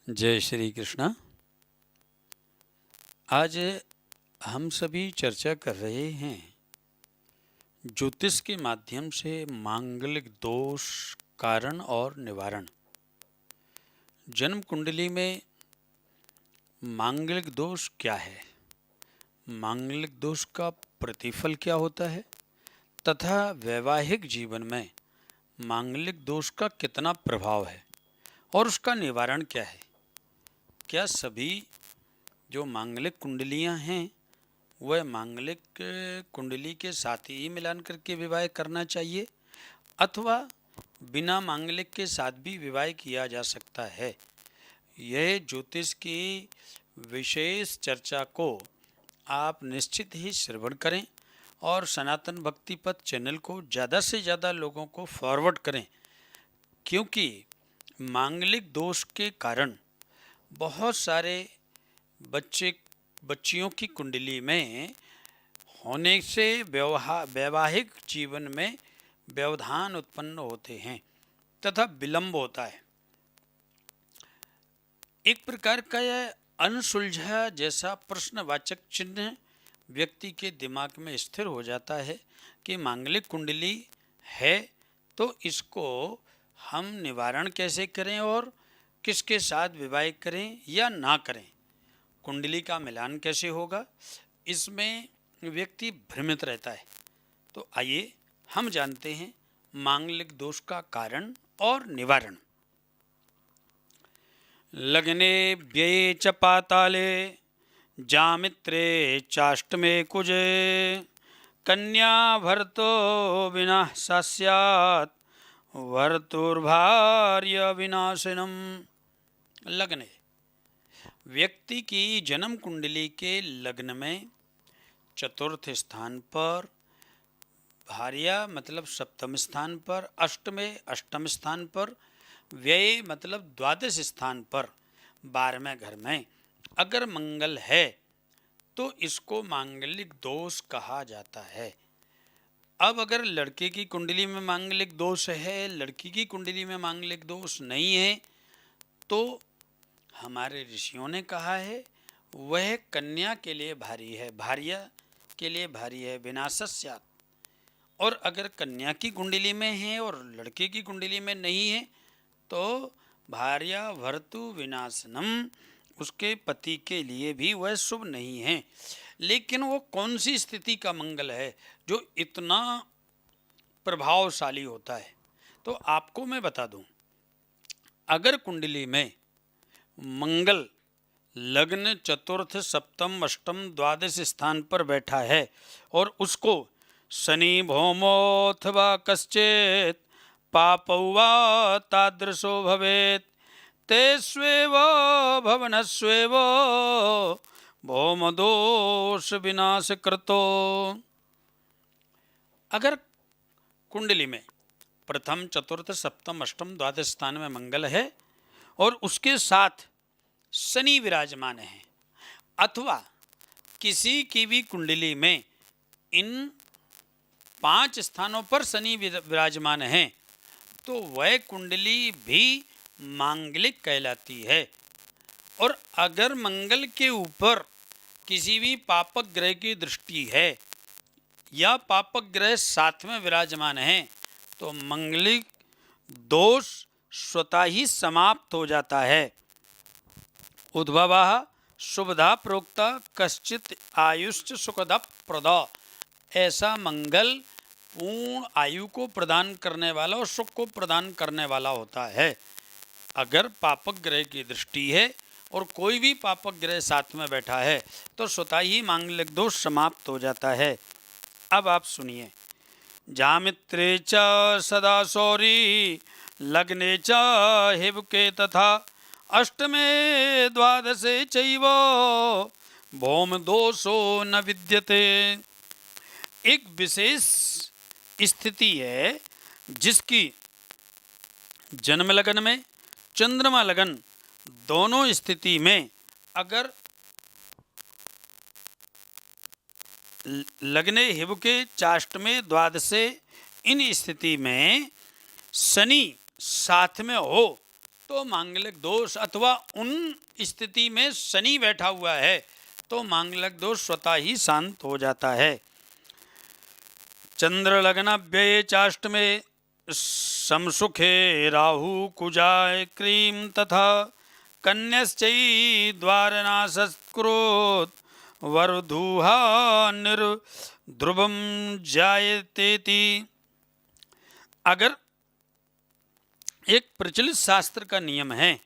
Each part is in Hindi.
जय श्री कृष्ण। आज हम सभी चर्चा कर रहे हैं ज्योतिष के माध्यम से मांगलिक दोष, कारण और निवारण। जन्म कुंडली में मांगलिक दोष क्या है, मांगलिक दोष का प्रतिफल क्या होता है तथा वैवाहिक जीवन में मांगलिक दोष का कितना प्रभाव है और उसका निवारण क्या है। क्या सभी जो मांगलिक कुंडलियां हैं वह मांगलिक कुंडली के साथ ही मिलान करके विवाह करना चाहिए अथवा बिना मांगलिक के साथ भी विवाह किया जा सकता है। यह ज्योतिष की विशेष चर्चा को आप निश्चित ही श्रवण करें और सनातन भक्ति पथ चैनल को ज़्यादा से ज़्यादा लोगों को फॉरवर्ड करें, क्योंकि मांगलिक दोष के कारण बहुत सारे बच्चियों की कुंडली में होने से वैवाहिक जीवन में व्यवधान उत्पन्न होते हैं तथा विलंब होता है। एक प्रकार का यह अनसुलझा जैसा प्रश्नवाचक चिन्ह व्यक्ति के दिमाग में स्थिर हो जाता है कि मांगलिक कुंडली है तो इसको हम निवारण कैसे करें और किसके साथ विवाह करें या ना करें, कुंडली का मिलान कैसे होगा, इसमें व्यक्ति भ्रमित रहता है। तो आइए हम जानते हैं मांगलिक दोष का कारण और निवारण। लग्ने व्यये च पाताले जामित्रे चाष्टमे कुजे कन्या भर्तो विना सा स्यात् भर्तुर्भार्य विनाशिनम। लग्ने व्यक्ति की जन्म कुंडली के लग्न में चतुर्थ स्थान पर, भार्या मतलब सप्तम स्थान पर, अष्टम स्थान पर, व्यय मतलब द्वादश स्थान पर, 12वें घर में अगर मंगल है तो इसको मांगलिक दोष कहा जाता है। अब अगर लड़के की कुंडली में मांगलिक दोष है, लड़की की कुंडली में मांगलिक दोष नहीं है, तो हमारे ऋषियों ने कहा है वह कन्या के लिए भारी है, भार्या के लिए भारी है, विनाशस्यात्। और अगर कन्या की कुंडली में है और लड़के की कुंडली में नहीं है तो भार्या भर्तु विनाशनम, उसके पति के लिए भी वह शुभ नहीं है। लेकिन वो कौन सी स्थिति का मंगल है जो इतना प्रभावशाली होता है, तो आपको मैं बता दूं, अगर कुंडली में मंगल लग्न चतुर्थ सप्तम अष्टम द्वादश स्थान पर बैठा है और उसको शनि भौमोऽथवा कश्चित् पापौ वा तादृशो भवेत् ते स्वेव भवनस्वेव भौमदोष विनाश कृतो। अगर कुंडली में प्रथम चतुर्थ सप्तम अष्टम द्वादश स्थान में मंगल है और उसके साथ शनि विराजमान है अथवा किसी की भी कुंडली में इन 5 स्थानों पर शनि विराजमान है तो वह कुंडली भी मांगलिक कहलाती है। और अगर मंगल के ऊपर किसी भी पापक ग्रह की दृष्टि है या पापक ग्रह साथ में विराजमान है तो मांगलिक दोष स्वतः ही समाप्त हो जाता है। उद्भवः शुभदा प्रोक्ता कश्चित आयुश्च सुखदा प्रदा, ऐसा मंगल पूर्ण आयु को प्रदान करने वाला और सुख को प्रदान करने वाला होता है। अगर पापक ग्रह की दृष्टि है और कोई भी पापक ग्रह साथ में बैठा है तो स्वतः ही मांगलिक दोष समाप्त हो जाता है। अब आप सुनिए, जामित्रे च सदा सौरी लग्ने च हिबके तथा अष्टमे द्वादशे चैव भौम दोषो न विद्यते। एक विशेष स्थिति है जिसकी जन्म लगन में चंद्रमा लगन दोनों स्थिति में अगर लग्ने हिबके चाष्टमे द्वादशे इन स्थिति में शनि साथ में हो तो मांगलिक दोष, अथवा उन स्थिति में शनि बैठा हुआ है तो मांगलिक दोष स्वतः ही शांत हो जाता है। चंद्र लग्न व्यय चाष्टमे समसुखे राहु कुजाय क्रीम तथा कन्यश्चै द्वारनाशस्क्रोध वरधुहा निर्ध्रुवम जायतेति। अगर एक प्रचलित शास्त्र का नियम है,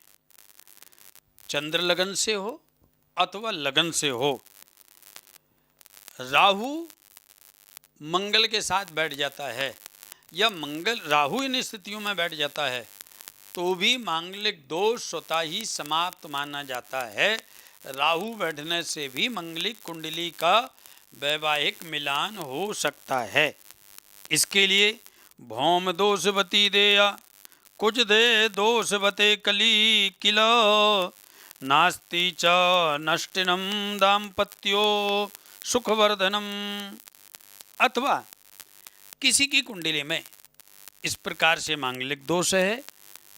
चंद्र लगन से हो अथवा लगन से हो, राहु मंगल के साथ बैठ जाता है या मंगल राहु इन स्थितियों में बैठ जाता है तो भी मांगलिक दोष स्वतः ही समाप्त माना जाता है। राहु बैठने से भी मंगलिक कुंडली का वैवाहिक मिलान हो सकता है। इसके लिए भौम दोषवती देया कुछ दे दोषवते कली किल नास्ति च नष्टिनम दाम्पत्यो सुखवर्धनम। अथवा किसी की कुंडली में इस प्रकार से मांगलिक दोष है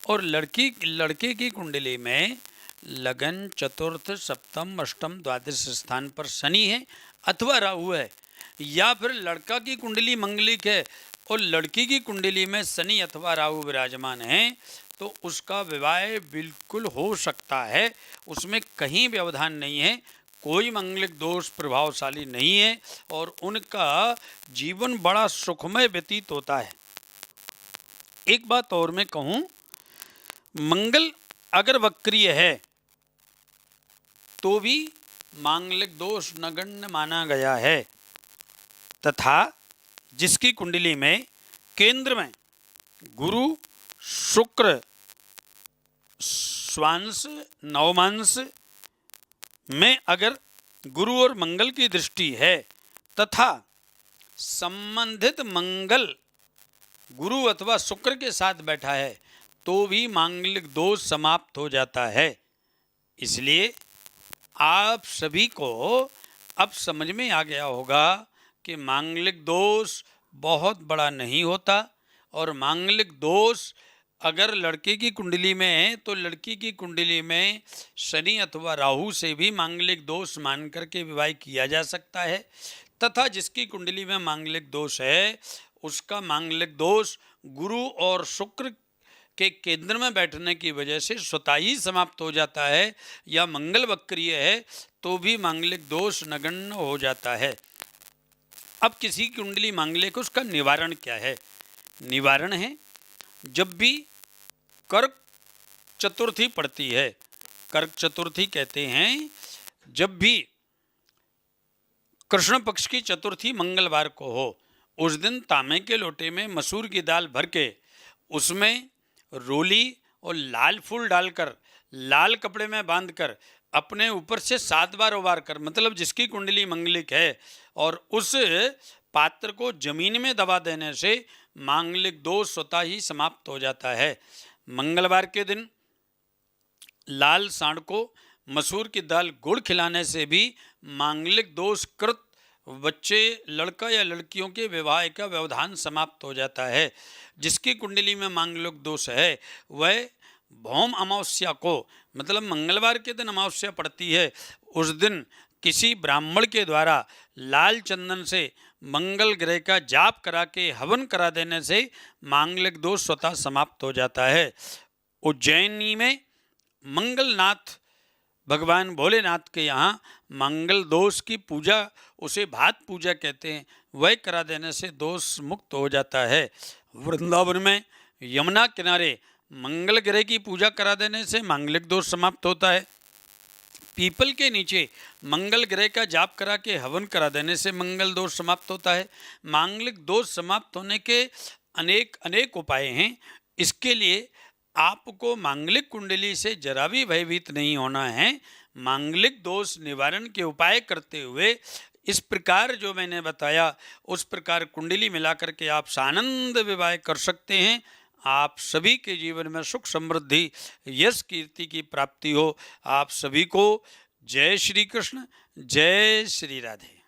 और लड़के की कुंडली में लगन, चतुर्थ, सप्तम, अष्टम, द्वादश स्थान पर शनि है अथवा राहु है, या फिर लड़का की कुंडली मंगलिक है और लड़की की कुंडली में शनि अथवा राहु विराजमान है, तो उसका विवाह बिल्कुल हो सकता है। उसमें कहीं व्यवधान नहीं है, कोई मंगलिक दोष प्रभावशाली नहीं है और उनका जीवन बड़ा सुखमय व्यतीत होता है। एक बात और मैं कहूं, मंगल अगर वक्रीय है तो भी मांगलिक दोष नगण्य माना गया है, तथा जिसकी कुंडली में केंद्र में गुरु, शुक्र, स्वांश, नवमांश में अगर गुरु और मंगल की दृष्टि है तथा संबंधित मंगल गुरु अथवा शुक्र के साथ बैठा है तो भी मांगलिक दोष समाप्त हो जाता है। इसलिए आप सभी को अब समझ में आ गया होगा कि मांगलिक दोष बहुत बड़ा नहीं होता और मांगलिक दोष अगर लड़के की कुंडली में है तो लड़की की कुंडली में शनि अथवा राहु से भी मांगलिक दोष मान करके विवाह किया जा सकता है, तथा जिसकी कुंडली में मांगलिक दोष है उसका मांगलिक दोष गुरु और शुक्र के केंद्र में बैठने की वजह से स्वतः ही समाप्त हो जाता है, या मंगल वक्रीय है तो भी मांगलिक दोष नगण्य हो जाता है। अब किसी की कुंडली मांगलिक, उसका निवारण क्या है? निवारण है, जब भी कर्क चतुर्थी पड़ती है, कर्क चतुर्थी कहते हैं, जब भी कृष्ण पक्ष की चतुर्थी मंगलवार को हो, उस दिन तांबे के लोटे में मसूर की दाल भर के उसमें रोली और लाल फूल डालकर लाल कपड़े में बांधकर अपने ऊपर से 7 बार उबार कर, मतलब जिसकी कुंडली मंगलिक है, और उस पात्र को जमीन में दबा देने से मांगलिक दोष स्वतः ही समाप्त हो जाता है। मंगलवार के दिन लाल सांड को मसूर की दाल गुड़ खिलाने से भी मांगलिक दोष कृत बच्चे, लड़का या लड़कियों के विवाह का व्यवधान समाप्त हो जाता है। जिसकी कुंडली में मांगलिक दोष है वह भौम अमावस्या को, मतलब मंगलवार के दिन अमावस्या पड़ती है, उस दिन किसी ब्राह्मण के द्वारा लाल चंदन से मंगल ग्रह का जाप करा के हवन करा देने से मांगलिक दोष स्वतः समाप्त हो जाता है। उज्जैनी में मंगलनाथ भगवान भोलेनाथ के यहाँ मंगल दोष की पूजा, उसे भात पूजा कहते हैं, वह करा देने से दोष मुक्त हो जाता है। वृंदावन में यमुना किनारे मंगल ग्रह की पूजा करा देने से मांगलिक दोष समाप्त होता है। पीपल के नीचे मंगल ग्रह का जाप करा के हवन करा देने से मंगल दोष समाप्त होता है। मांगलिक दोष समाप्त होने के अनेक उपाय हैं। इसके लिए आपको मांगलिक कुंडली से जरा भी भयभीत नहीं होना है। मांगलिक दोष निवारण के उपाय करते हुए इस प्रकार जो मैंने बताया उस प्रकार कुंडली मिलाकर के आप सानंद विवाह कर सकते हैं। आप सभी के जीवन में सुख समृद्धि यश कीर्ति की प्राप्ति हो। आप सभी को जय श्री कृष्ण, जय श्री राधे।